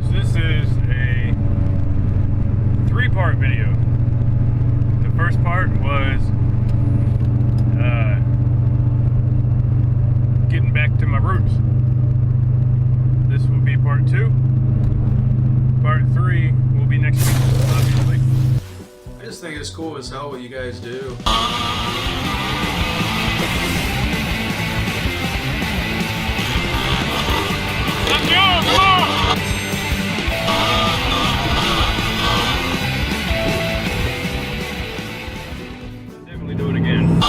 So this is a three-part video. The first part was getting back to my roots. This will be part 2. Part 3 will be next week, obviously. I just think it's cool as hell what you guys do. Let's go! Come on! Definitely do it again.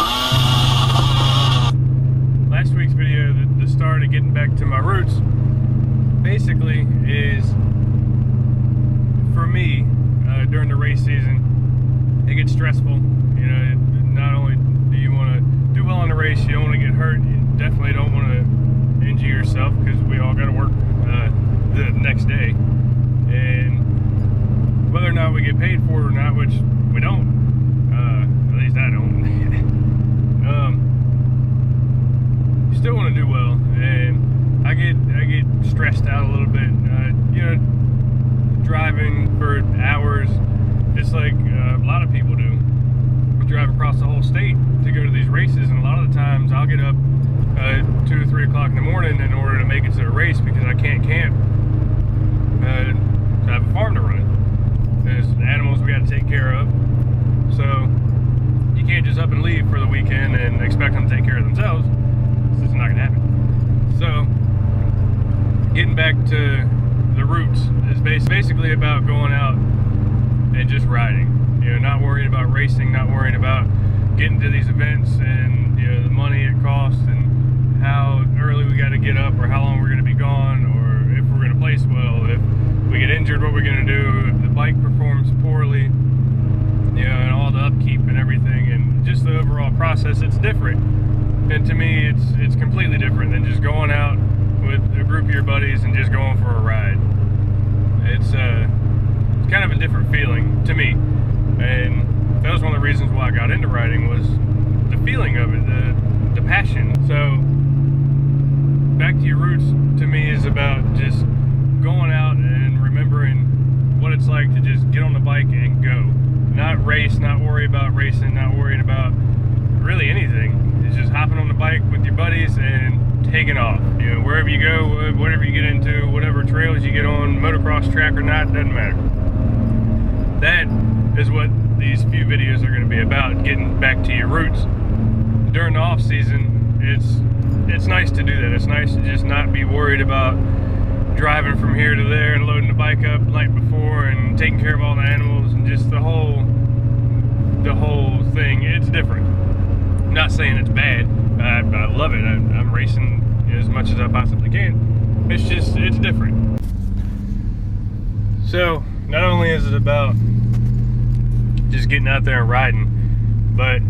Last week's video, the start of getting back to my roots, basically is, for me, during the race season, it gets stressful. You know, not only do you want to do well in the race, you don't want to get hurt, you definitely don't want to injure yourself, because we all got to work the next day. And whether or not we get paid for it or not, which we don't, at least I don't, you still want to do well. And I get stressed out a little bit, you know, driving for hours, just like a lot of people do. We drive across the whole state to go to these races, and a lot of the times I'll get up 2 or 3 o'clock in the morning in order to make it to the race, because I can't camp. I have a farm to run. There's animals we got to take care of, so you can't just up and leave for the weekend and expect them to take care of themselves. It's just not gonna happen. So getting back to the roots is basically about going out and just riding. You know, not worrying about racing, not worrying about getting to these events and, you know, the money it costs and how early we got to get up, or how long we're going to be gone, or if we're going to place well, if we get injured, what we're going to do, if the bike performs poorly, you know, and all the upkeep and everything, and just the overall process. It's different, and to me it's completely different than just going out with a group of your buddies and just going for a ride. It's kind of a different feeling to me, and that was one of the reasons why I got into riding, was the feeling of it, the passion. So back to your roots to me is about just going out and remembering what it's like to just get on the bike and go. Not race, not worry about racing, not worrying about really anything. It's just hopping on the bike with your buddies and taking off. You know, wherever you go, whatever you get into, whatever trails you get on, motocross track or not, doesn't matter. That is what these few videos are going to be about, getting back to your roots. During the off season, it's nice to do that. It's nice to just not be worried about driving from here to there and loading the bike up the night before and taking care of all the animals and just the whole thing. It's different. I'm not saying it's bad. I love it. I'm racing as much as I possibly can. It's different. So not only is it about just getting out there and riding, but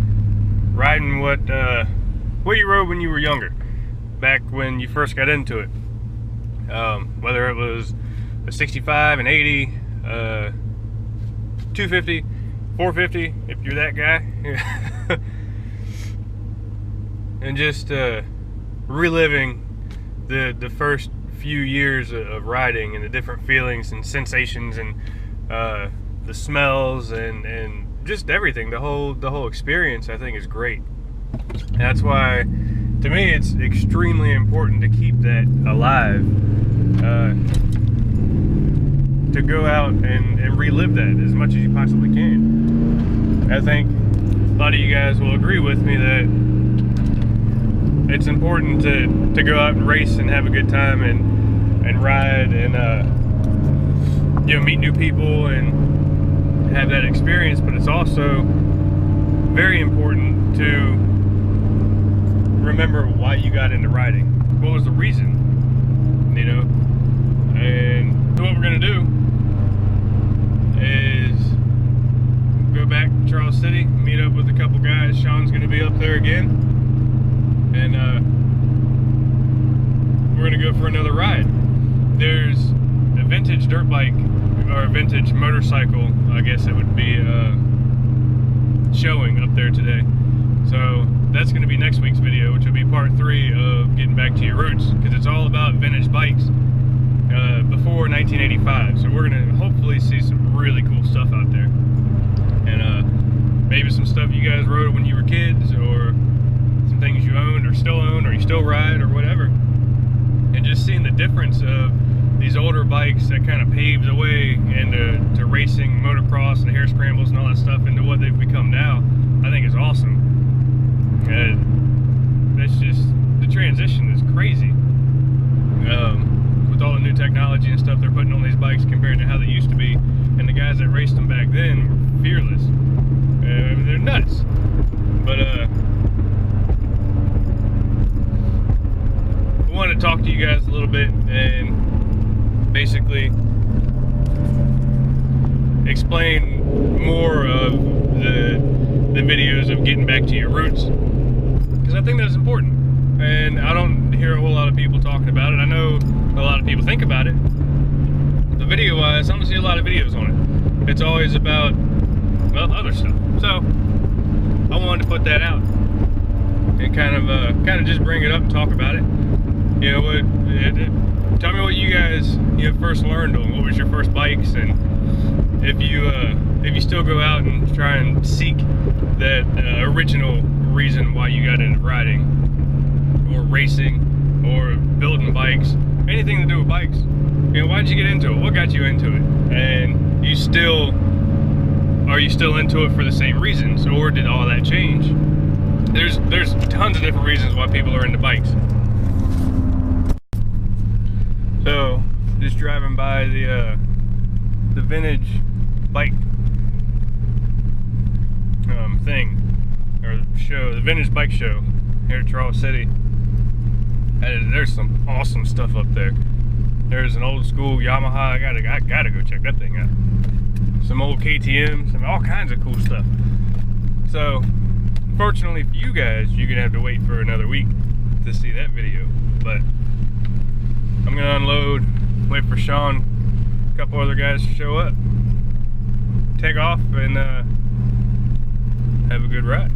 riding what you rode when you were younger, back when you first got into it. Whether it was a 65, an 80, 250, 450, if you're that guy. And just reliving the first few years of riding, and the different feelings and sensations, and the smells, and just everything. The whole experience, I think, is great. And that's why, to me, it's extremely important to keep that alive, to go out and relive that as much as you possibly can. I think a lot of you guys will agree with me that it's important to go out and race and have a good time and ride and you know, meet new people and have that experience. But it's also very important to remember why you got into riding. What was the reason? You know, and what we're gonna do is go back to Charles City, meet up with a couple guys. Sean's gonna be up there again, and we're gonna go for another ride. There's a vintage dirt bike, or a vintage motorcycle, I guess it would be, showing up there today. So that's going to be next week's video, which will be part 3 of getting back to your roots, because it's all about vintage bikes. 1985. So we're gonna hopefully see some really cool stuff out there, and maybe some stuff you guys rode when you were kids, or some things you owned or still own, or you still ride, or whatever. And just seeing the difference of these older bikes that kind of paved the way into racing, motocross, and hare scrambles and all that stuff, into what they've become now, I think is awesome. And that's just, the transition is crazy. With all the new technology and stuff they're putting on these bikes compared to how they used to be, and the guys that raced them back then were fearless. They're nuts. But I wanted to talk to you guys a little bit and basically explain more of the videos of getting back to your roots, because I think that's important. And I don't hear a whole lot of people talking about it. I know a lot of people think about it, but video wise, I don't see a lot of videos on it. It's always about, well, other stuff. So I wanted to put that out and kind of just bring it up and talk about it. You know what? Tell me what you guys first learned on. What was your first bikes, and if you still go out and try and seek that original reason why you got into riding, or racing, or building bikes, anything to do with bikes. Why did you get into it? What got you into it? And are you still into it for the same reasons, or did all that change? There's tons of different reasons why people are into bikes. So, just driving by the vintage bike thing, or show, the vintage bike show here at Charles City. There's some awesome stuff up there. There's an old school Yamaha. I gotta go check that thing out. Some old KTM, all kinds of cool stuff. So, fortunately for you guys, you're gonna have to wait for another week to see that video. But I'm gonna unload, wait for Sean, a couple other guys to show up, take off, and have a good ride.